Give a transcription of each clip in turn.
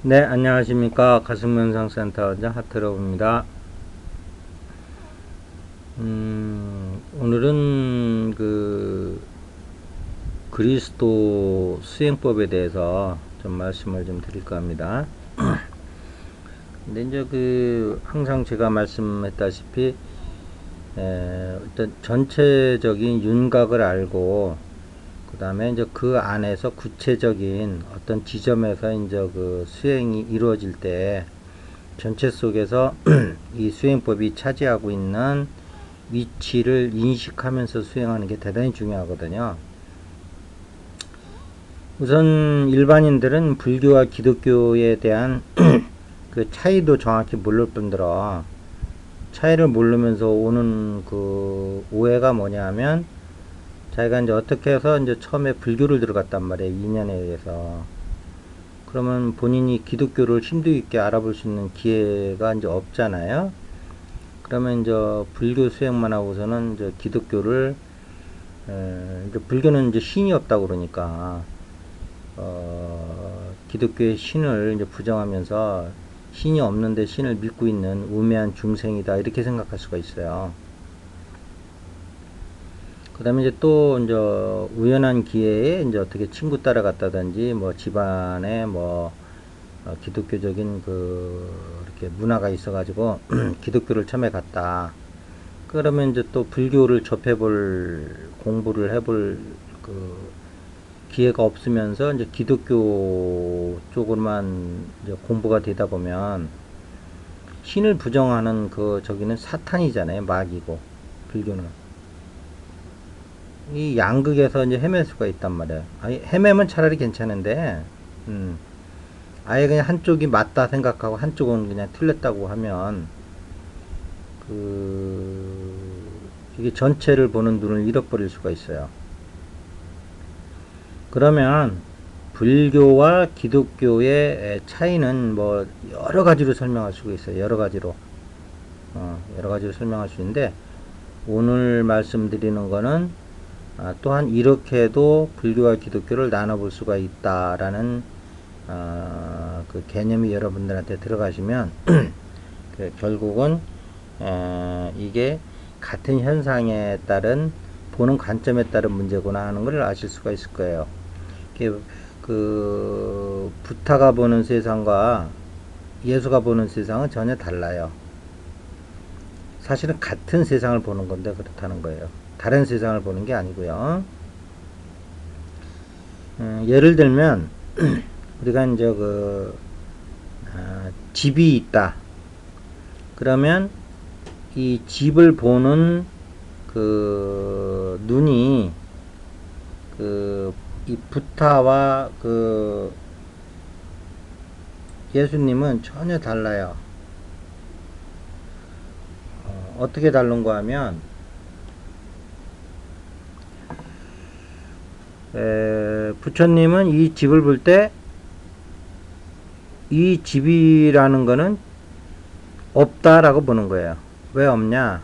네, 안녕하십니까. 가슴명상센터 하트러브입니다. 오늘은 그리스도 수행법에 대해서 좀 말씀을 좀 드릴까 합니다. 근데 이제 항상 제가 말씀했다시피, 어떤 전체적인 윤곽을 알고, 그 다음에 이제 그 안에서 구체적인 어떤 지점에서 이제 수행이 이루어질 때 전체 속에서 이 수행법이 차지하고 있는 위치를 인식하면서 수행하는 게 대단히 중요하거든요. 우선 일반인들은 불교와 기독교에 대한 그 차이도 정확히 모를 뿐더러 차이를 모르면서 오는 그 오해가 뭐냐면 자기가 이제 어떻게 해서 이제 처음에 불교를 들어갔단 말이에요. 인연에 의해서. 그러면 본인이 기독교를 심도 있게 알아볼 수 있는 기회가 이제 없잖아요. 그러면 이제 불교 수행만 하고서는 이제 기독교를 이제 불교는 이제 신이 없다고 그러니까 기독교의 신을 이제 부정하면서 신이 없는데 신을 믿고 있는 우매한 중생이다 이렇게 생각할 수가 있어요. 그 다음에 이제 또 이제 우연한 기회에 이제 어떻게 친구 따라갔다든지 뭐 집안에 뭐 기독교적인 이렇게 문화가 있어가지고 기독교를 처음에 갔다. 그러면 이제 또 불교를 접해볼 공부를 해볼 기회가 없으면서 이제 기독교 쪽으로만 이제 공부가 되다 보면 신을 부정하는 저기는 사탄이잖아요. 마귀고 불교는. 이 양극에서 이제 헤맬 수가 있단 말이에요. 아니, 헤매면 차라리 괜찮은데, 아예 그냥 한쪽이 맞다 생각하고 한쪽은 그냥 틀렸다고 하면, 이게 전체를 보는 눈을 잃어버릴 수가 있어요. 그러면, 불교와 기독교의 차이는 뭐, 여러 가지로 설명할 수가 있어요. 여러 가지로. 여러 가지로 설명할 수 있는데, 오늘 말씀드리는 거는 또한 이렇게도 불교와 기독교를 나눠볼 수가 있다라는 그 개념이 여러분들한테 들어가시면 결국은 이게 같은 현상에 따른 보는 관점에 따른 문제구나 하는 걸 아실 수가 있을 거예요. 부타가 보는 세상과 예수가 보는 세상은 전혀 달라요. 사실은 같은 세상을 보는 건데 그렇다는 거예요. 다른 세상을 보는 게 아니고요. 예를 들면 우리가 이제 집이 있다. 그러면 이 집을 보는 눈이 이 부타와 예수님은 전혀 달라요. 어떻게 다른가 하면 부처님은 이 집을 볼 때 이 집이라는 거는 없다라고 보는 거예요. 왜 없냐?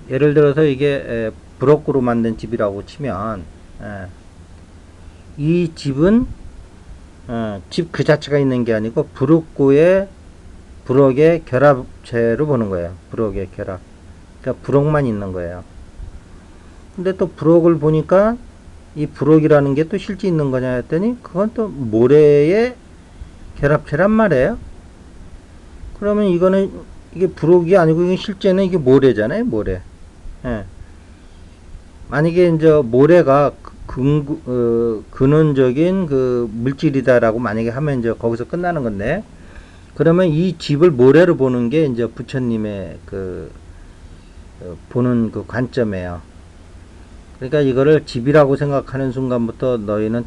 예를 들어서 이게 부럭으로 만든 집이라고 치면 이 집은 집 그 자체가 있는 게 아니고 부럭의 결합체로 보는 거예요. 부럭의 결합. 그러니까 부럭만 있는 거예요. 근데 또 부럭을 보니까 이 부럭이라는 게 또 실제 있는 거냐 했더니 그건 또 모래의 결합체란 말이에요. 그러면 이게 부럭이 아니고 이게 실제는 이게 모래잖아요. 모래. 예. 만약에 이제 모래가 근원적인 물질이다라고 만약에 하면 이제 거기서 끝나는 건데, 그러면 이 집을 모래로 보는 게 이제 부처님의 보는 관점이에요. 그러니까 이거를 집이라고 생각하는 순간부터 너희는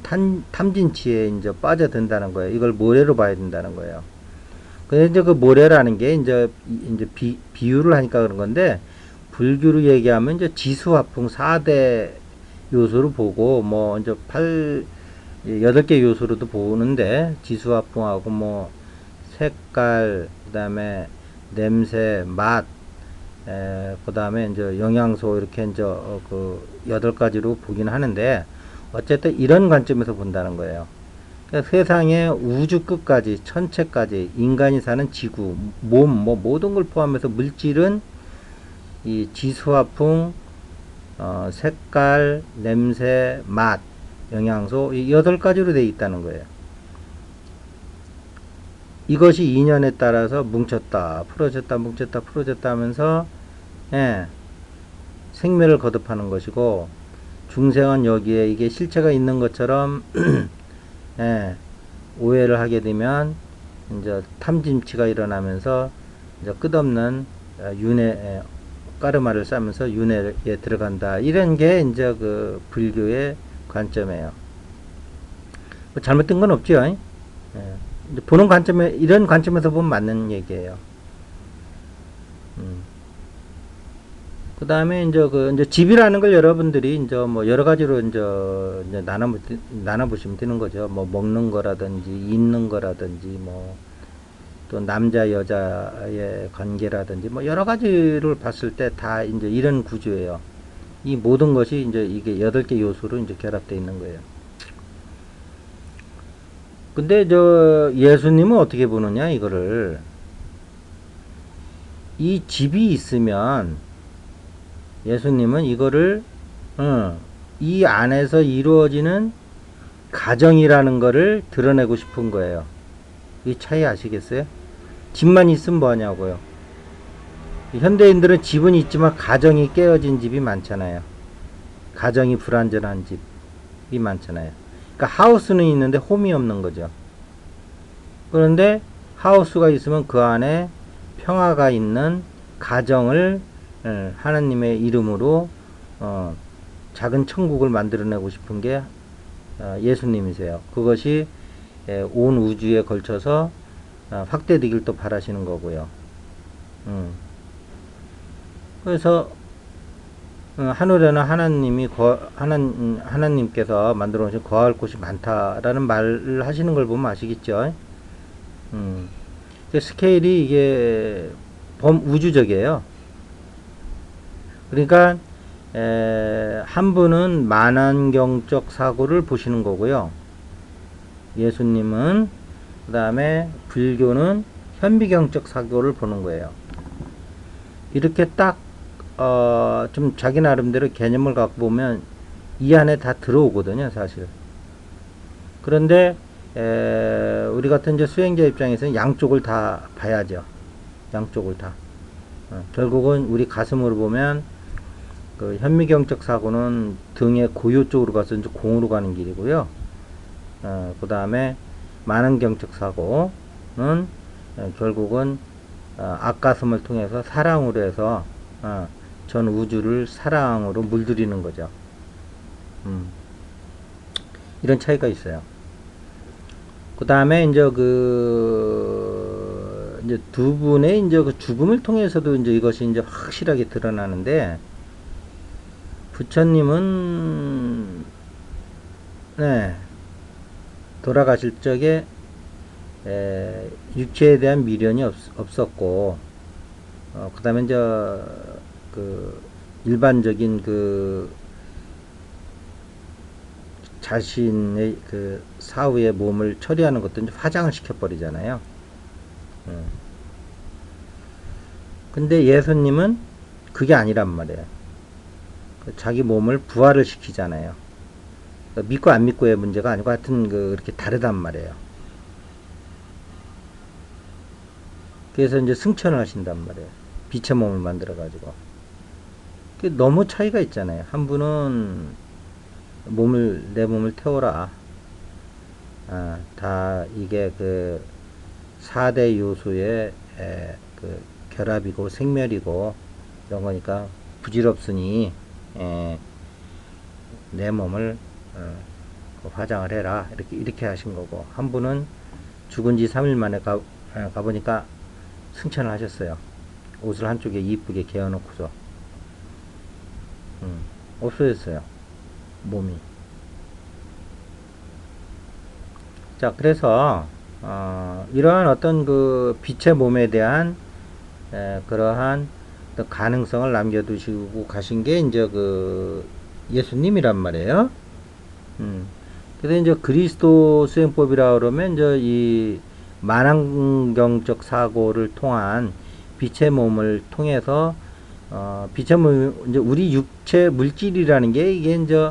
탐진치에 이제 빠져든다는 거예요. 이걸 모래로 봐야 된다는 거예요. 근데 이제 그 모래라는 게 이제 비유를 하니까 그런 건데, 불교로 얘기하면 이제 지수화풍 4대 요소로 보고, 뭐 이제 8개 요소로도 보는데, 지수화풍하고 뭐 색깔, 그 다음에 냄새, 맛, 그 다음에 이제 영양소 이렇게 이제 8가지로 보긴 하는데 어쨌든 이런 관점에서 본다는 거예요. 그러니까 세상의 우주 끝까지, 천체까지, 인간이 사는 지구, 몸, 뭐 모든 걸 포함해서 물질은 이 지수화풍, 색깔, 냄새, 맛, 영양소 이 8가지로 되어 있다는 거예요. 이것이 인연에 따라서 뭉쳤다, 풀어졌다, 뭉쳤다, 풀어졌다 하면서 예, 생멸을 거듭하는 것이고, 중생은 여기에 이게 실체가 있는 것처럼 예, 오해를 하게 되면 이제 탐진치가 일어나면서 이제 끝없는 윤회, 까르마를 쌓으면서 윤회에 들어간다. 이런 게 이제 그 불교의 관점이에요. 뭐 잘못된 건 없죠. 예. 이제 보는 관점에, 이런 관점에서 보면 맞는 얘기예요. 그 다음에 이제 집이라는 걸 여러분들이 이제 뭐 여러 가지로 이제 나눠보시면 되는 거죠. 뭐 먹는 거라든지, 있는 거라든지, 뭐 또 남자 여자의 관계라든지, 뭐 여러 가지를 봤을 때 다 이제 이런 구조예요. 이 모든 것이 이제 이게 8개 요소로 이제 결합되어 있는 거예요. 근데 예수님은 어떻게 보느냐, 이거를. 이 집이 있으면 예수님은 이거를 이 안에서 이루어지는 가정이라는 거를 드러내고 싶은 거예요. 이 차이 아시겠어요? 집만 있으면 뭐하냐고요. 현대인들은 집은 있지만 가정이 깨어진 집이 많잖아요. 가정이 불완전한 집이 많잖아요. 그러니까 하우스는 있는데 홈이 없는 거죠. 그런데 하우스가 있으면 그 안에 평화가 있는 가정을 하나님의 이름으로 작은 천국을 만들어내고 싶은 게 예수님이세요. 그것이 온 우주에 걸쳐서 확대되길 또 바라시는 거고요. 그래서 하늘에는 하나님께서 만들어 놓으신 거할 곳이 많다라는 말을 하시는 걸 보면 아시겠죠? 스케일이 이게 범우주적이에요. 그러니까 한 분은 만환경적 사고를 보시는 거고요. 예수님은, 그 다음에 불교는 현미경적 사고를 보는 거예요. 이렇게 딱 좀 자기 나름대로 개념을 갖고 보면 이 안에 다 들어오거든요, 사실. 그런데 우리 같은 이제 수행자 입장에서는 양쪽을 다 봐야죠. 양쪽을 다. 결국은 우리 가슴으로 보면 그 현미경적 사고는 등의 고요 쪽으로 가서 이제 공으로 가는 길이고요. 그 다음에 만원경적 사고는 결국은 앞가슴을 통해서 사랑으로 해서 전 우주를 사랑으로 물들이는 거죠. 이런 차이가 있어요. 그 다음에 이제 이제 두 분의 이제 그 죽음을 통해서도 이제 이것이 이제 확실하게 드러나는데, 부처님은 돌아가실 적에 육체에 대한 미련이 없었고, 그 다음에 이제 그 일반적인 그 자신의 그 사후의 몸을 처리하는 것도 이제 화장을 시켜버리잖아요. 근데 예수님은 그게 아니란 말이에요. 자기 몸을 부활을 시키잖아요. 믿고 안 믿고의 문제가 아니고 하여튼 그렇게 다르단 말이에요. 그래서 이제 승천을 하신단 말이에요. 빛의 몸을 만들어 가지고. 너무 차이가 있잖아요. 한 분은 내 몸을 태워라. 다 이게 그 4대 요소의 그 결합이고 생멸이고 이런 거니까 부질없으니 내 몸을 화장을 해라. 이렇게 하신 거고, 한 분은 죽은 지 3일 만에 가보니까 승천을 하셨어요. 옷을 한쪽에 이쁘게 개어놓고서. 없어졌어요. 몸이. 자, 그래서, 이러한 어떤 그 빛의 몸에 대한, 그러한 가능성을 남겨두시고 가신 게 이제 그 예수님이란 말이에요. 그래서 이제 그리스도 수행법이라 그러면 이제 이 만환경적 사고를 통한 빛의 몸을 통해서 빛의 몸 이제 우리 육체 물질이라는 게 이게 이제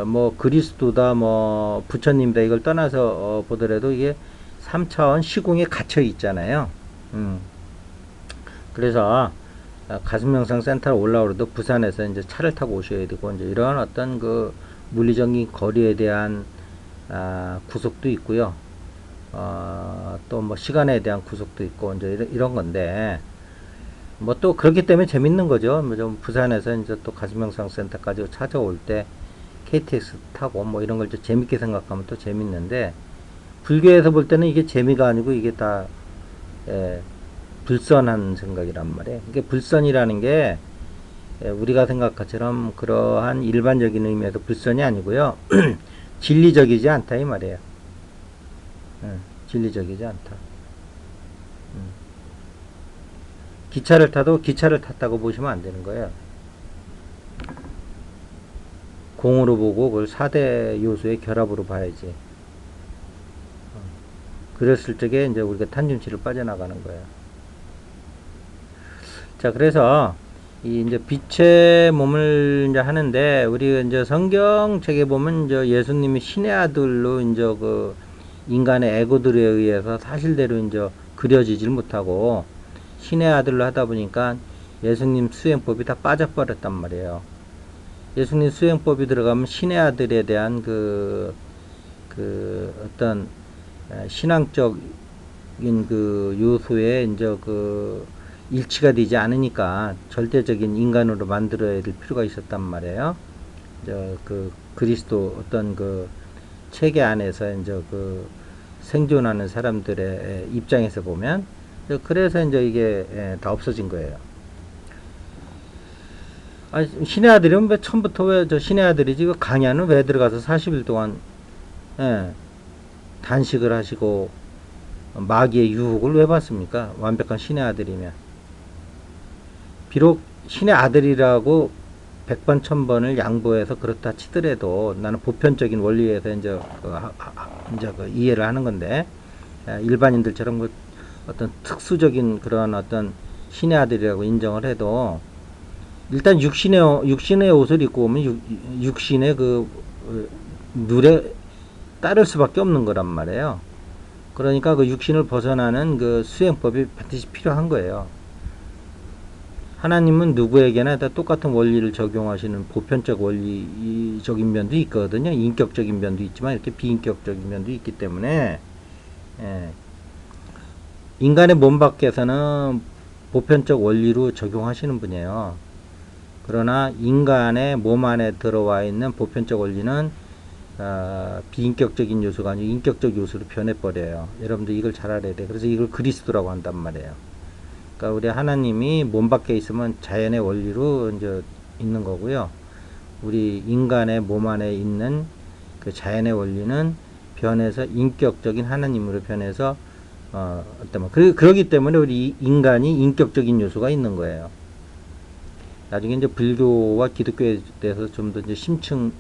뭐 그리스도다 뭐 부처님다 이걸 떠나서 보더라도 이게 3차원 시공에 갇혀 있잖아요. 그래서 가슴명상센터로 올라오려도 부산에서 이제 차를 타고 오셔야 되고 이제 이런 어떤 그 물리적인 거리에 대한 구속도 있고요. 또 뭐 시간에 대한 구속도 있고 이제 이런 건데 뭐 또 그렇기 때문에 재밌는 거죠. 뭐 좀 부산에서 이제 또 가슴명상센터까지 찾아올 때 KTX 타고 뭐 이런 걸 좀 재밌게 생각하면 또 재밌는데 불교에서 볼 때는 이게 재미가 아니고 이게 다 불선한 생각이란 말이에요. 이게 불선이라는 게 우리가 생각한 것처럼 그러한 일반적인 의미에서 불선이 아니고요. 진리적이지 않다 이 말이에요. 진리적이지 않다. 기차를 타도 기차를 탔다고 보시면 안 되는 거예요. 공으로 보고 그걸 4대 요소의 결합으로 봐야지. 그랬을 적에 이제 우리가 탄중치를 빠져나가는 거예요. 자, 그래서 이 이제 빛의 몸을 이제 하는데 우리 이제 성경책에 보면 이제 예수님이 신의 아들로 이제 그 인간의 에고들에 의해서 사실대로 이제 그려지질 못하고 신의 아들로 하다 보니까 예수님 수행법이 다 빠져버렸단 말이에요. 예수님 수행법이 들어가면 신의 아들에 대한 그 어떤 신앙적인 그 요소에 이제 그 일치가 되지 않으니까 절대적인 인간으로 만들어야 될 필요가 있었단 말이에요. 그 그리스도 어떤 그 체계 안에서 이제 그 생존하는 사람들의 입장에서 보면 그래서 이제 이게 다 없어진 거예요. 신의 아들이면 왜 처음부터 왜 저 신의 아들이지? 그 강야는 왜 들어가서 40일 동안 단식을 하시고 마귀의 유혹을 왜 받습니까? 완벽한 신의 아들이면. 비록 신의 아들이라고 100번 1000번을 양보해서 그렇다 치더라도 나는 보편적인 원리에서 이제 그 이해를 하는 건데 일반인들처럼 그 어떤 특수적인 그런 어떤 신의 아들이라고 인정을 해도 일단 육신의 옷을 입고 오면 육신의 그 누에 따를 수밖에 없는 거란 말이에요. 그러니까 그 육신을 벗어나는 그 수행법이 반드시 필요한 거예요. 하나님은 누구에게나 다 똑같은 원리를 적용하시는 보편적 원리적인 면도 있거든요. 인격적인 면도 있지만 이렇게 비인격적인 면도 있기 때문에 인간의 몸 밖에서는 보편적 원리로 적용하시는 분이에요. 그러나 인간의 몸 안에 들어와 있는 보편적 원리는 비인격적인 요소가 아니고 인격적 요소로 변해버려요. 여러분들 이걸 잘 알아야 돼요. 그래서 이걸 그리스도라고 한단 말이에요. 그러니까 우리 하나님이 몸 밖에 있으면 자연의 원리로 이제 있는 거고요. 우리 인간의 몸 안에 있는 그 자연의 원리는 변해서 인격적인 하나님으로 변해서 그러기 때문에 우리 인간이 인격적인 요소가 있는 거예요. 나중에 이제 불교와 기독교에 대해서 좀 더 이제 심층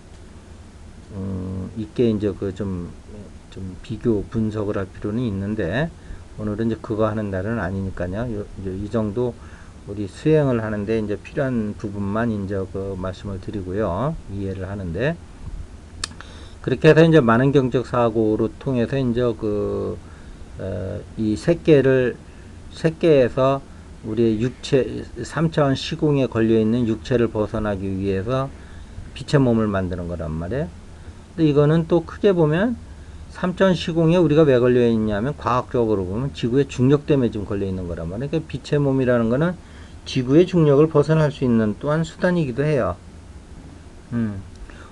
있게 이제 그 좀 비교 분석을 할 필요는 있는데 오늘은 이제 그거 하는 날은 아니니까요. 이제 이 정도 우리 수행을 하는데 이제 필요한 부분만 이제 그 말씀을 드리고요. 이해를 하는데 그렇게 해서 이제 많은 경적 사고로 통해서 이제 이 새끼에서 우리의 육체 3차원 시공에 걸려 있는 육체를 벗어나기 위해서 빛의 몸을 만드는 거란 말이에요. 근데 이거는 또 크게 보면 3차원 시공에 우리가 왜 걸려 있냐면 과학적으로 보면 지구의 중력 때문에 지금 걸려 있는 거란 말이에요. 그러니까 빛의 몸이라는 거는 지구의 중력을 벗어날 수 있는 또한 수단이기도 해요.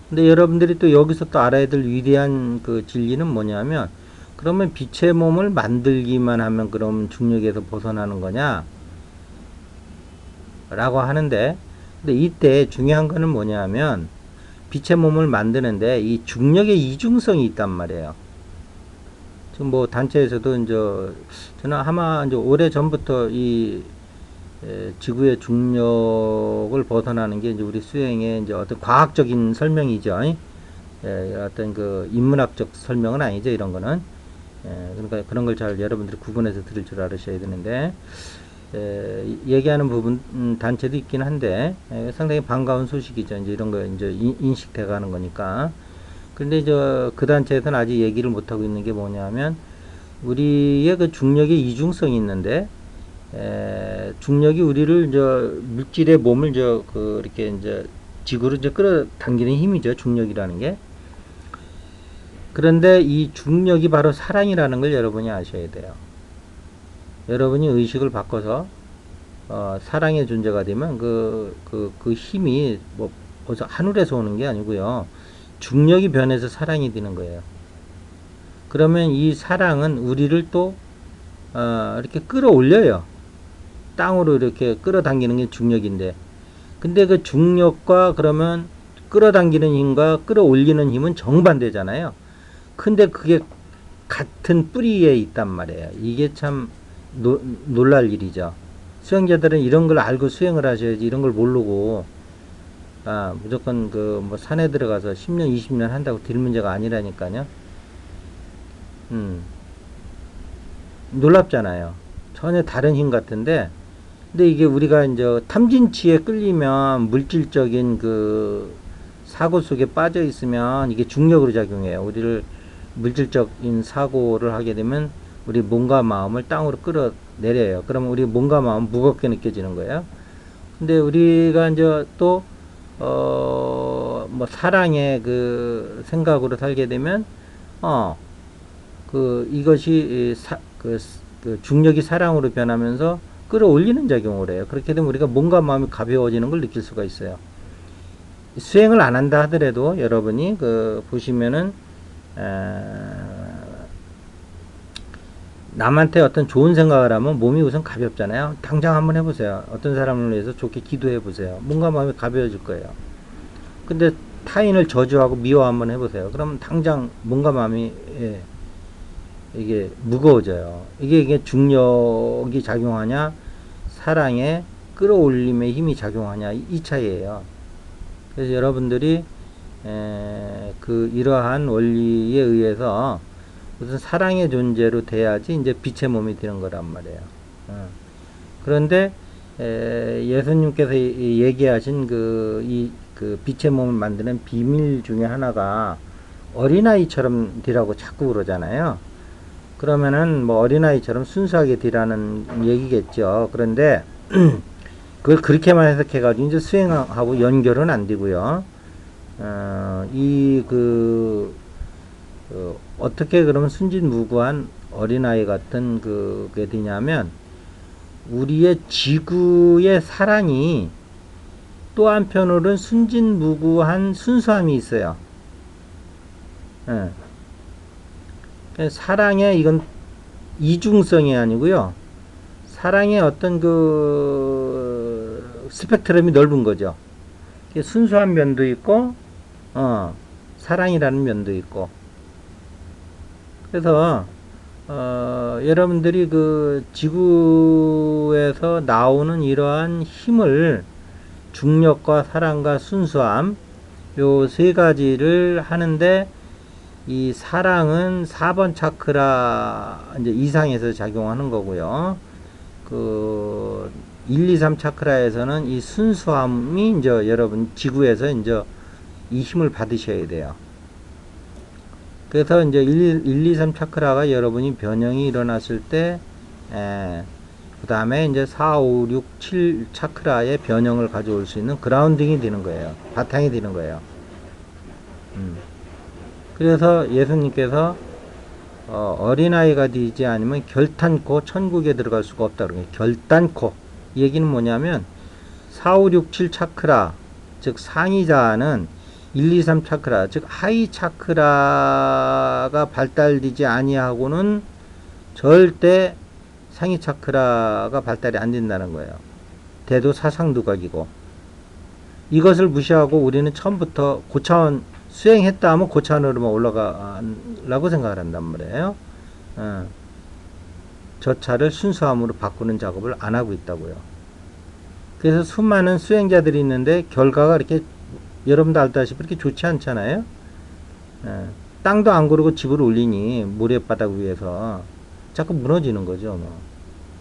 근데 여러분들이 또 여기서 또 알아야 될 위대한 그 진리는 뭐냐면 그러면 빛의 몸을 만들기만 하면 그럼 중력에서 벗어나는 거냐? 라고 하는데 근데 이때 중요한 거는 뭐냐면 빛의 몸을 만드는데 이 중력의 이중성이 있단 말이에요. 지금 뭐 단체에서도 이제 저는 아마 이제 오래 전부터 이 지구의 중력을 벗어나는 게 이제 우리 수행의 이제 어떤 과학적인 설명이죠. 어떤 그 인문학적 설명은 아니죠. 이런 거는. 그러니까 그런 걸 잘 여러분들이 구분해서 들을 줄 알으셔야 되는데, 얘기하는 부분, 단체도 있긴 한데, 상당히 반가운 소식이죠. 이제 이런 거 이제 인식돼 가는 거니까. 근데 그 단체에서는 아직 얘기를 못하고 있는 게 뭐냐면, 우리의 그 중력의 이중성이 있는데, 중력이 우리를 물질의 몸을 이렇게 이제 지구로 이제 끌어당기는 힘이죠. 중력이라는 게. 그런데 이 중력이 바로 사랑이라는 걸 여러분이 아셔야 돼요. 여러분이 의식을 바꿔서 사랑의 존재가 되면 그 힘이 뭐 어디서 하늘에서 오는 게 아니고요. 중력이 변해서 사랑이 되는 거예요. 그러면 이 사랑은 우리를 또 이렇게 끌어올려요. 땅으로 이렇게 끌어당기는 게 중력인데, 근데 그 중력과 그러면 끌어당기는 힘과 끌어올리는 힘은 정반대잖아요. 근데 그게 같은 뿌리에 있단 말이에요. 이게 참 놀랄 일이죠. 수행자들은 이런 걸 알고 수행을 하셔야지, 이런 걸 모르고 무조건 그 뭐 산에 들어가서 10년 20년 한다고 될 문제가 아니라니까요. 놀랍잖아요. 전혀 다른 힘 같은데, 근데 이게 우리가 이제 탐진치에 끌리면 물질적인 그 사고 속에 빠져 있으면 이게 중력으로 작용해요. 우리를 물질적인 사고를 하게 되면 우리 몸과 마음을 땅으로 끌어내려요. 그러면 우리 몸과 마음 무겁게 느껴지는 거예요. 근데 우리가 이제 또, 뭐 사랑의 그 생각으로 살게 되면, 이것이 그 중력이 사랑으로 변하면서 끌어올리는 작용을 해요. 그렇게 되면 우리가 몸과 마음이 가벼워지는 걸 느낄 수가 있어요. 수행을 안 한다 하더라도 여러분이 보시면은 남한테 어떤 좋은 생각을 하면 몸이 우선 가볍잖아요. 당장 한번 해보세요. 어떤 사람을 위해서 좋게 기도해 보세요. 몸과 마음이 가벼워질 거예요. 근데 타인을 저주하고 미워 한번 해보세요. 그러면 당장 몸과 마음이 이게 무거워져요. 이게 중력이 작용하냐, 사랑의 끌어올림의 힘이 작용하냐, 이 차이예요. 그래서 여러분들이 이러한 원리에 의해서 무슨 사랑의 존재로 돼야지 이제 빛의 몸이 되는 거란 말이에요. 그런데 예수님께서 얘기하신 그 빛의 몸을 만드는 비밀 중에 하나가 어린아이처럼 되라고 자꾸 그러잖아요. 그러면은 뭐 어린아이처럼 순수하게 되라는 얘기겠죠. 그런데 그걸 그렇게만 해석해가지고 이제 수행하고 연결은 안 되고요. 어떻게 그러면 순진무구한 어린아이 같은 그게 되냐면, 우리의 지구의 사랑이 또 한편으로는 순진무구한 순수함이 있어요. 사랑의 이건 이중성이 아니고요. 사랑의 어떤 스펙트럼이 넓은 거죠. 순수한 면도 있고, 사랑이라는 면도 있고. 그래서, 여러분들이 지구에서 나오는 이러한 힘을 중력과 사랑과 순수함, 요 세 가지를 하는데, 이 사랑은 4번 차크라 이제 이상에서 작용하는 거고요. 1, 2, 3 차크라에서는 이 순수함이 이제 여러분 지구에서 이제 이 힘을 받으셔야 돼요. 그래서 이제 1, 2, 3 차크라가 여러분이 변형이 일어났을 때, 그 다음에 이제 4, 5, 6, 7 차크라의 변형을 가져올 수 있는 그라운딩이 되는 거예요. 바탕이 되는 거예요. 그래서 예수님께서 어린아이가 되지 않으면 결단코 천국에 들어갈 수가 없다. 그러니까 결단코. 이 얘기는 뭐냐면 4, 5, 6, 7 차크라, 즉 상위자는 1, 2, 3 차크라, 즉 하위 차크라가 발달되지 아니하고는 절대 상위 차크라가 발달이 안 된다는 거예요. 대도 사상두각이고, 이것을 무시하고 우리는 처음부터 고차원 수행했다 하면 고차원으로만 올라가라고 생각을 한단 말이에요. 저 차를 순수함으로 바꾸는 작업을 안 하고 있다고요. 그래서 수많은 수행자들이 있는데 결과가 이렇게 여러분도 알다시피 이렇게 좋지 않잖아요. 예. 땅도 안 고르고 집을 올리니 모래바닥 위에서 자꾸 무너지는 거죠. 뭐.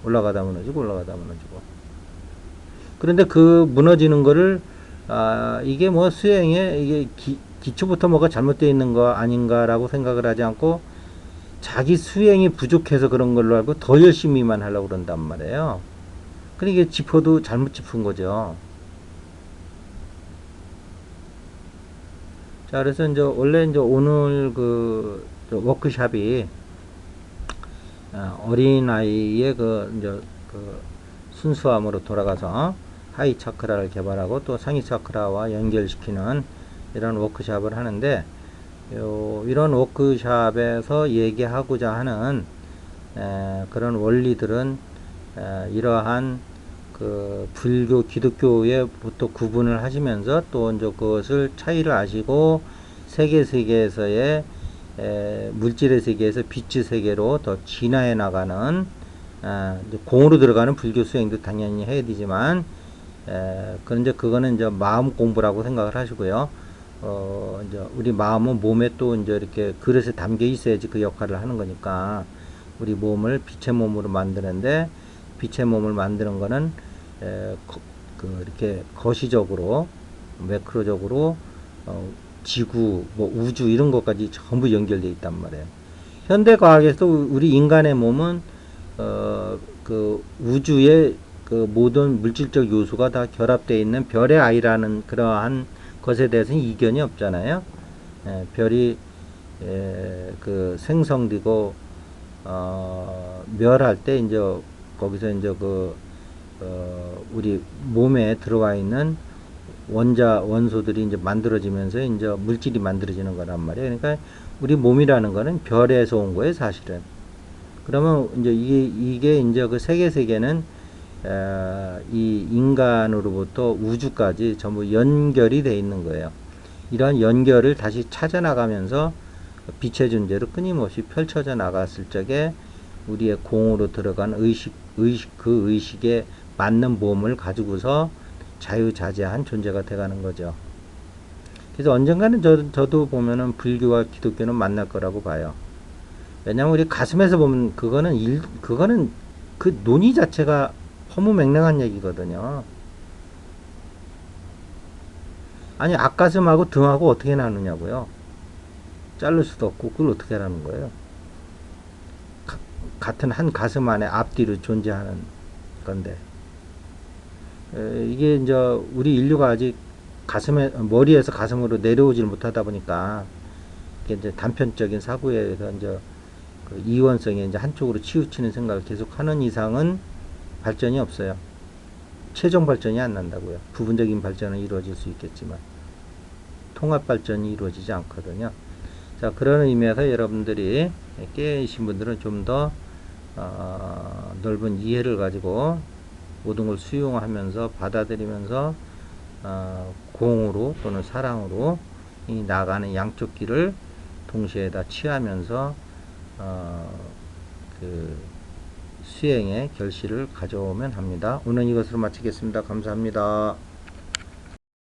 올라가다 무너지고 올라가다 무너지고. 그런데 그 무너지는 거를 이게 뭐 수행에 이게 기초부터 뭐가 잘못되어 있는 거 아닌가라고 생각을 하지 않고 자기 수행이 부족해서 그런 걸로 알고 더 열심히만 하려고 그런단 말이에요. 그러니까 짚어도 잘못 짚은 거죠. 자, 그래서 이제 원래 이제 오늘 그 워크샵이 어린아이의 그 이제 그 순수함으로 돌아가서 하이 차크라를 개발하고 또 상위 차크라와 연결시키는 이런 워크샵을 하는데 이런 워크샵에서 얘기하고자 하는 그런 원리들은 이러한 그 불교, 기독교에부터 구분을 하시면서 또 이제 그것을 차이를 아시고 세계에서의 물질의 세계에서 빛의 세계로 더 진화해 나가는 공으로 들어가는 불교 수행도 당연히 해야 되지만 그런데 그거는 이제 마음 공부라고 생각을 하시고요. 이제 우리 마음은 몸에 또 이제 이렇게 그릇에 담겨 있어야지 그 역할을 하는 거니까 우리 몸을 빛의 몸으로 만드는데 빛의 몸을 만드는 거는 이렇게 거시적으로 매크로적으로 지구, 뭐 우주 이런 것까지 전부 연결되어 있단 말이에요. 현대 과학에서 우리 인간의 몸은 그 우주의 그 모든 물질적 요소가 다 결합되어 있는 별의 아이라는 그러한 것에 대해서는 이견이 없잖아요. 별이 그 생성되고 멸할 때 이제 거기서 이제 우리 몸에 들어와 있는 원소들이 이제 만들어지면서 이제 물질이 만들어지는 거란 말이에요. 그러니까 우리 몸이라는 거는 별에서 온 거예요, 사실은. 그러면 이제 이게 이제 그 세계는 이 인간으로부터 우주까지 전부 연결이 돼 있는 거예요. 이런 연결을 다시 찾아나가면서 빛의 존재로 끊임없이 펼쳐져 나갔을 적에 우리의 공으로 들어간 그 의식에 맞는 몸을 가지고서 자유자재한 존재가 돼가는 거죠. 그래서 언젠가는 저도 보면은 불교와 기독교는 만날 거라고 봐요. 왜냐면 우리 가슴에서 보면 그거는 그 논의 자체가 허무맹랑한 얘기거든요. 아니 앞가슴하고 등하고 어떻게 나누냐고요. 자를 수도 없고 그걸 어떻게 하라는 거예요. 같은 한 가슴 안에 앞뒤로 존재하는 건데 이게 이제 우리 인류가 아직 머리에서 가슴으로 내려오질 못하다 보니까 이게 이제 단편적인 사고에 의해서 이제 그 이원성에 이제 한쪽으로 치우치는 생각을 계속 하는 이상은 발전이 없어요. 최종 발전이 안 난다고요. 부분적인 발전은 이루어질 수 있겠지만 통합 발전이 이루어지지 않거든요. 자, 그런 의미에서 여러분들이 깨어계신 분들은 좀 더 넓은 이해를 가지고 모든 걸 수용하면서 받아들이면서 공으로 또는 사랑으로 이 나가는 양쪽 길을 동시에 다 취하면서 그 수행의 결실을 가져오면 합니다. 오늘 이것으로 마치겠습니다. 감사합니다.